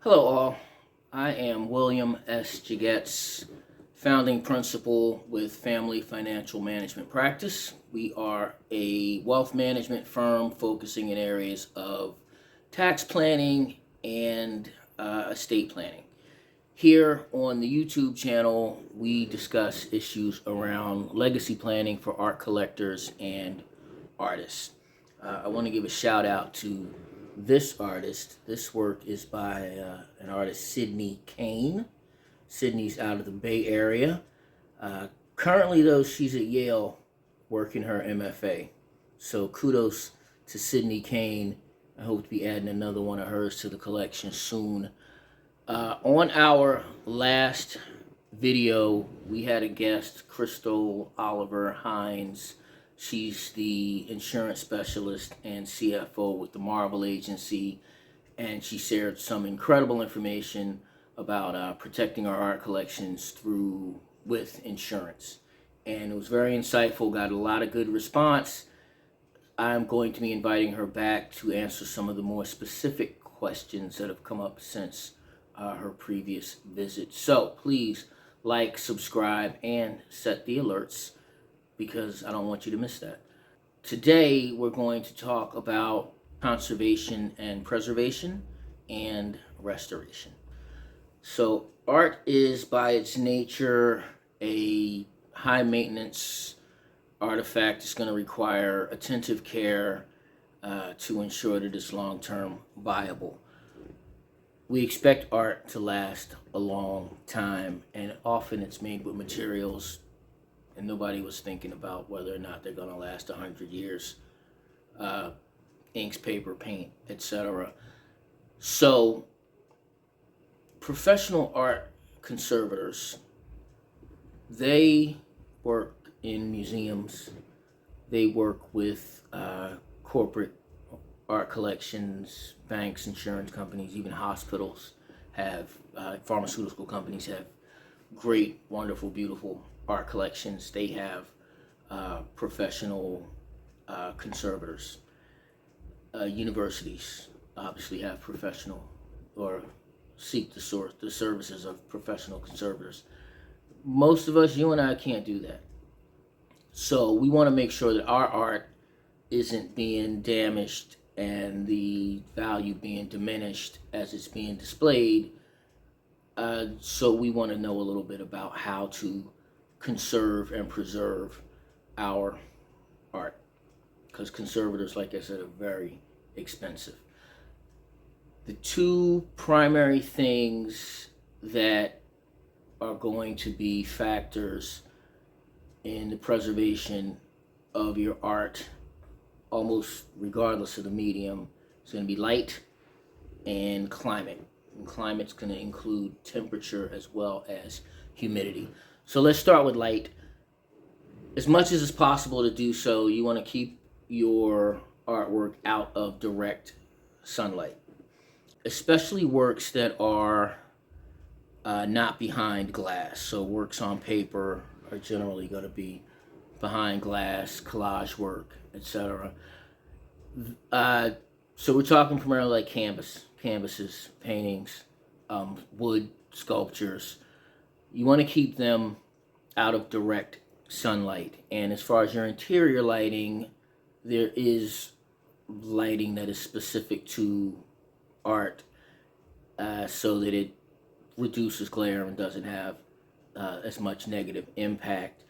Hello all, I am William S. Jagetz, founding principal with Family Financial Management Practice. We are a wealth management firm focusing in areas of tax planning and estate planning. Here on the YouTube channel, we discuss issues around legacy planning for art collectors and artists. I want to give a shout out to this artist. This work is by an artist, Sydney Kane. Sydney's out of the Bay Area. Currently, though, she's at Yale working her MFA. So kudos to Sydney Kane. I hope to be adding another one of hers to the collection soon. On our last video, we had a guest, Crystal Oliver Hines. She's the insurance specialist and CFO with the Marvel Agency, and she shared some incredible information about protecting our art collections with insurance. And it was very insightful, got a lot of good response. I'm going to be inviting her back to answer some of the more specific questions that have come up since her previous visit. So please like, subscribe, and set the alerts because I don't want you to miss that. Today we're going to talk about conservation and preservation and restoration. So art is by its nature a high maintenance artifact. It's going to require attentive care to ensure that it's long-term viable. We expect art to last a long time, and often it's made with materials and nobody was thinking about whether or not they're going to last 100 years. Inks, paper, paint, etc. So professional art conservators, they work in museums, they work with corporate art collections, banks, insurance companies, even hospitals have, pharmaceutical companies have great, wonderful, beautiful art collections. They have professional conservators. Universities obviously have professional or seek the services of professional conservators. Most of us, you and I, can't do that. So we want to make sure that our art isn't being damaged and the value being diminished as it's being displayed. So we want to know a little bit about how to conserve and preserve our art, because conservators, like I said, are very expensive. The two primary things that are going to be factors in the preservation of your art, almost regardless of the medium, is going to be light and climate. And climate's going to include temperature as well as humidity. So let's start with light. As much as it's possible to do so, you want to keep your artwork out of direct sunlight, especially works that are not behind glass. So works on paper are generally going to be behind glass, collage work, etc. So we're talking primarily like canvases, paintings, wood sculptures. You want to keep them out of direct sunlight. And as far as your interior lighting, there is lighting that is specific to art so that it reduces glare and doesn't have as much negative impact.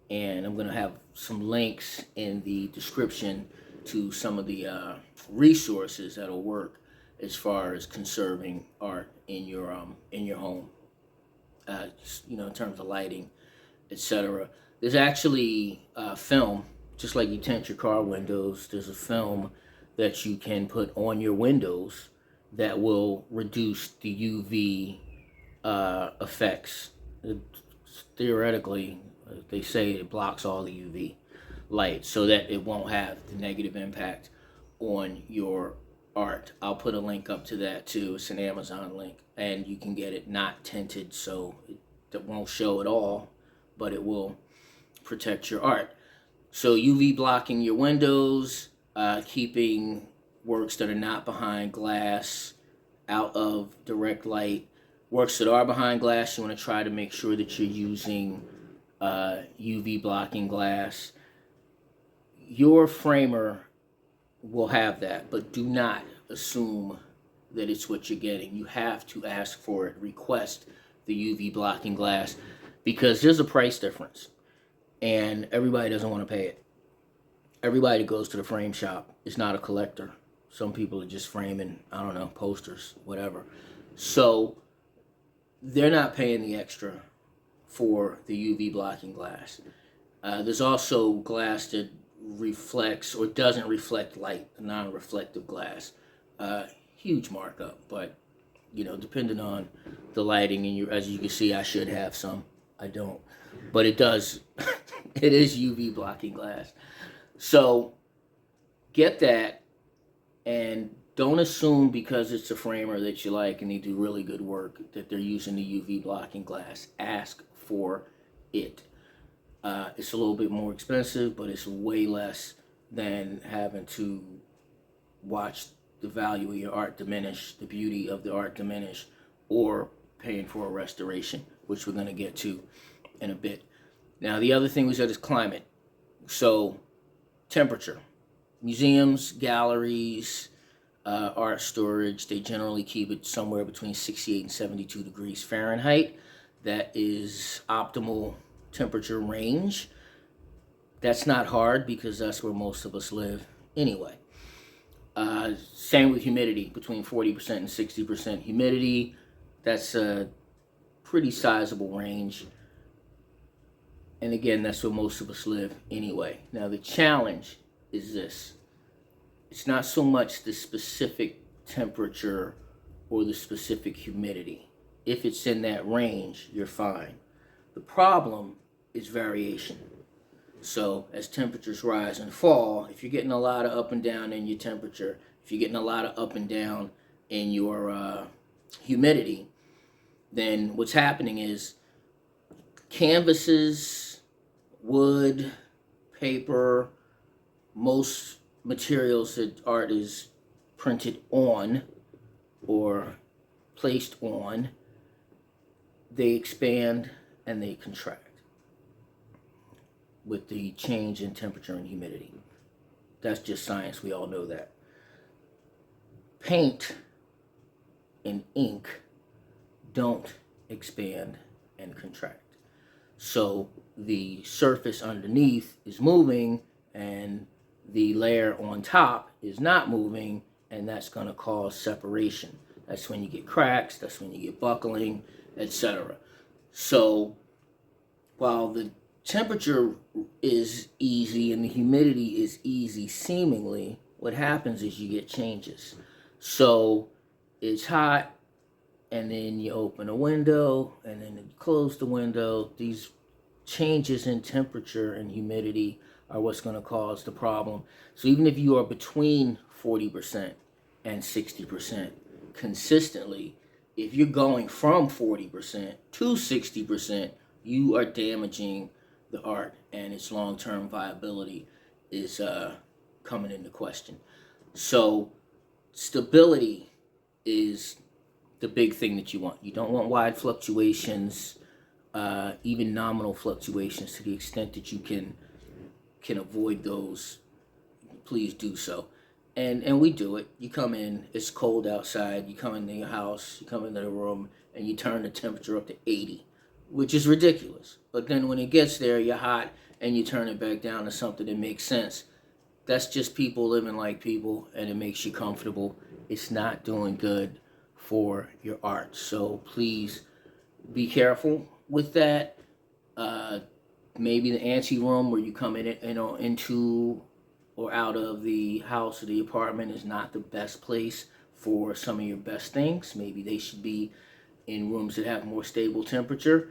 And I'm going to have some links in the description to some of the resources that'll work as far as conserving art in your home. In terms of lighting, etc. There's actually film, just like you tint your car windows. There's a film that you can put on your windows that will reduce the UV effects. Theoretically, they say it blocks all the UV light so that it won't have the negative impact on your art. I'll put a link up to that too. It's an Amazon link, and you can get it not tinted, so it won't show at all, but it will protect your art. So UV blocking your windows, keeping works that are not behind glass out of direct light. Works that are behind glass, you want to try to make sure that you're using UV blocking glass. Your framer will have that, but do not assume that it's what you're getting. You have to ask for it, request the UV blocking glass, because there's a price difference and everybody doesn't want to pay it. Everybody that goes to the frame shop is not a collector. Some people are just framing, I don't know, posters, whatever. So they're not paying the extra for the UV blocking glass. There's also glass that reflects or doesn't reflect light, non-reflective glass. Huge markup, but depending on the lighting, and as you can see, I should have some. I don't, but it does. It is UV blocking glass. So get that, and don't assume because it's a framer that you like and they do really good work that they're using the UV blocking glass. Ask for it. It's a little bit more expensive, but it's way less than having to watch the value of your art diminish, the beauty of the art diminish, or paying for a restoration, which we're going to get to in a bit. Now, the other thing we said is climate. So, temperature. Museums, galleries, art storage, they generally keep it somewhere between 68 and 72 degrees Fahrenheit. That is optimal temperature range. That's not hard because that's where most of us live anyway. Same with humidity, between 40% and 60% humidity. That's a pretty sizable range. And again, that's where most of us live anyway. Now, the challenge is this. It's not so much the specific temperature or the specific humidity. If it's in that range, you're fine. The problem is variation. So as temperatures rise and fall, if you're getting a lot of up and down in your temperature, if you're getting a lot of up and down in your humidity, then what's happening is canvases, wood, paper, most materials that art is printed on or placed on, they expand and they contract with the change in temperature and humidity. That's just science, we all know that. Paint and ink don't expand and contract. So the surface underneath is moving and the layer on top is not moving, and that's going to cause separation. That's when you get cracks, that's when you get buckling, etc. So while the temperature is easy and the humidity is easy seemingly, what happens is you get changes. So it's hot, and then you open a window, and then you close the window. These changes in temperature and humidity are what's going to cause the problem. So even if you are between 40% and 60% consistently, if you're going from 40% to 60%, you are damaging the art, and its long-term viability is coming into question. So stability is the big thing that you want. You don't want wide fluctuations, even nominal fluctuations. To the extent that you can avoid those, please do so. And we do it. You come in, it's cold outside, you come into your house, you come into the room, and you turn the temperature up to 80, which is ridiculous. But then when it gets there, you're hot, and you turn it back down to something that makes sense. That's just people living like people, and it makes you comfortable. It's not doing good for your art. So please be careful with that. Maybe the ante room where you come in, into or out of the house or the apartment is not the best place for some of your best things. Maybe they should be in rooms that have more stable temperature.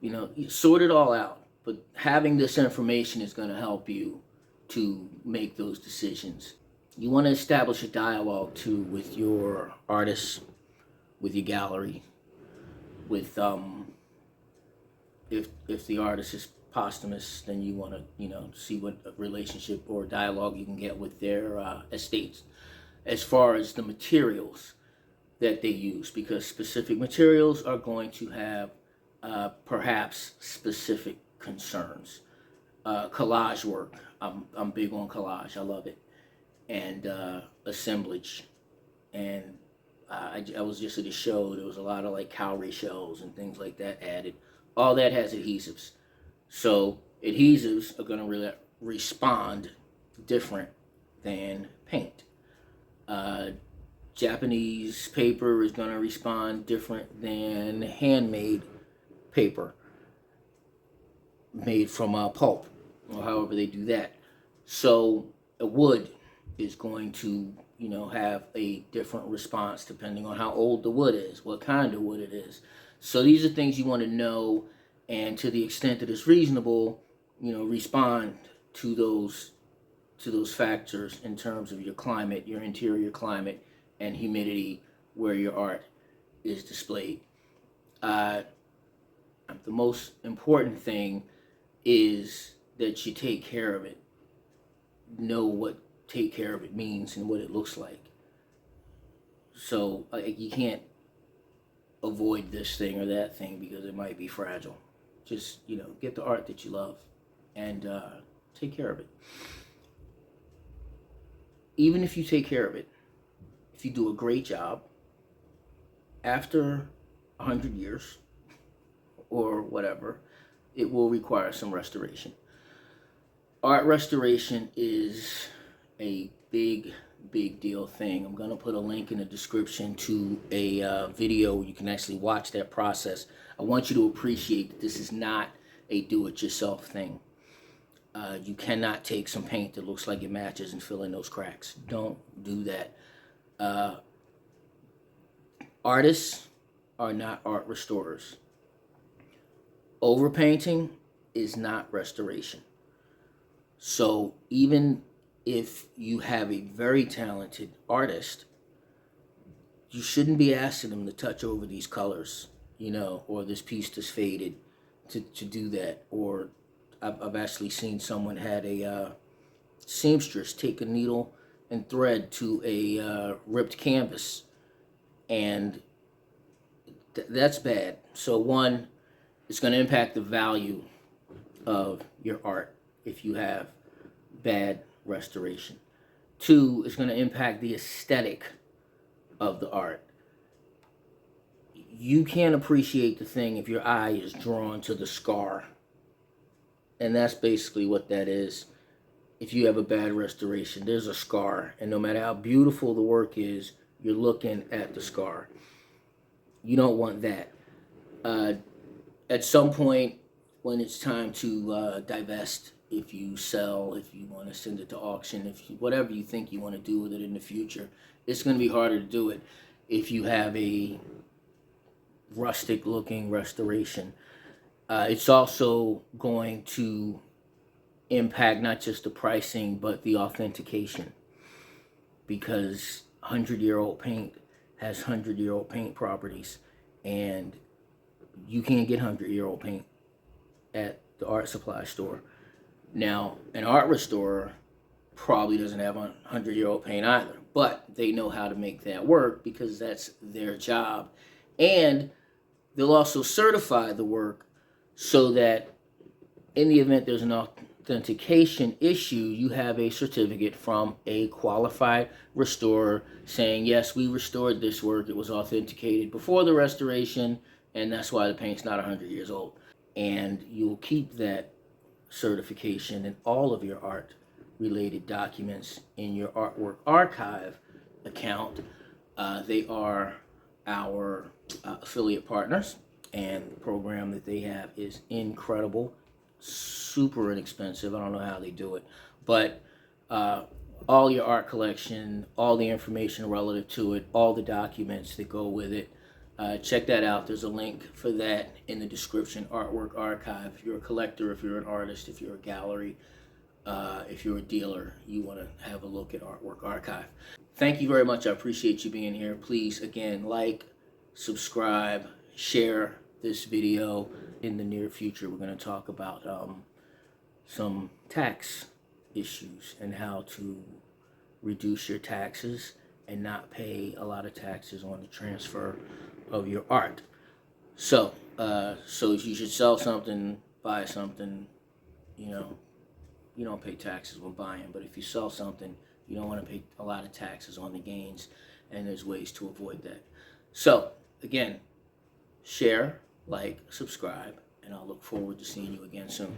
You sort it all out. But having this information is going to help you to make those decisions. You want to establish a dialogue too with your artists, with your gallery, with if the artist is posthumous, then you want to see what relationship or dialogue you can get with their estates. As far as the materials, that they use, because specific materials are going to have perhaps specific concerns. Collage work, I'm big on collage, I love it, and assemblage, and I was just at a show, there was a lot of like cowrie shells and things like that added. All that has adhesives, so adhesives are going to really respond different than paint. Japanese paper is going to respond different than handmade paper made from pulp, or however they do that. So a wood is going to, have a different response depending on how old the wood is, what kind of wood it is. So these are things you want to know, and to the extent that it's reasonable, respond to those factors in terms of your climate, your interior climate, and humidity where your art is displayed. The most important thing is that you take care of it. Know what take care of it means and what it looks like. So you can't avoid this thing or that thing because it might be fragile. Just, get the art that you love and take care of it. Even if you take care of it, if you do a great job, after 100 years or whatever, it will require some restoration. Art restoration is a big deal thing. I'm going to put a link in the description to a video where you can actually watch that process. I want you to appreciate that this is not a do-it-yourself thing. You cannot take some paint that looks like it matches and fill in those cracks. Don't do that. Artists are not art restorers. Overpainting is not restoration. So even if you have a very talented artist, you shouldn't be asking them to touch over these colors, or this piece that's faded, to do that. Or I've actually seen someone had a seamstress take a needle and thread to a ripped canvas, and that's bad. So one, it's going to impact the value of your art if you have bad restoration. Two, it's going to impact the aesthetic of the art. You can't appreciate the thing if your eye is drawn to the scar. And that's basically what that is. If you have a bad restoration, there's a scar. And no matter how beautiful the work is, you're looking at the scar. You don't want that. At some point, when it's time to divest, if you sell, if you want to send it to auction, whatever you think you want to do with it in the future, it's going to be harder to do it if you have a rustic looking restoration. It's also going to impact not just the pricing but the authentication, because 100-year-old paint has 100-year-old paint properties, and you can't get 100-year-old paint at the art supply store. Now, an art restorer probably doesn't have 100-year-old paint either, but they know how to make that work because that's their job. And they'll also certify the work so that in the event there's an authentication issue, you have a certificate from a qualified restorer saying, yes, we restored this work. It was authenticated before the restoration, and that's why the paint's not 100 years old. And you'll keep that certification and all of your art related documents in your artwork archive account. They are our affiliate partners, and the program that they have is incredible, super inexpensive. I don't know how they do it, but all your art collection, all the information relative to it, all the documents that go with it, check that out. There's a link for that in the description. Artwork Archive. If you're a collector, if you're an artist, if you're a gallery, if you're a dealer, you want to have a look at Artwork Archive. Thank you very much. I appreciate you being here. Please, again, like, subscribe, share this video. In the near future, we're going to talk about some tax issues and how to reduce your taxes and not pay a lot of taxes on the transfer of your art. So, so if you should sell something, buy something, you know, you don't pay taxes when buying. But if you sell something, you don't want to pay a lot of taxes on the gains, and there's ways to avoid that. So, again, share, like, subscribe, and I'll look forward to seeing you again soon.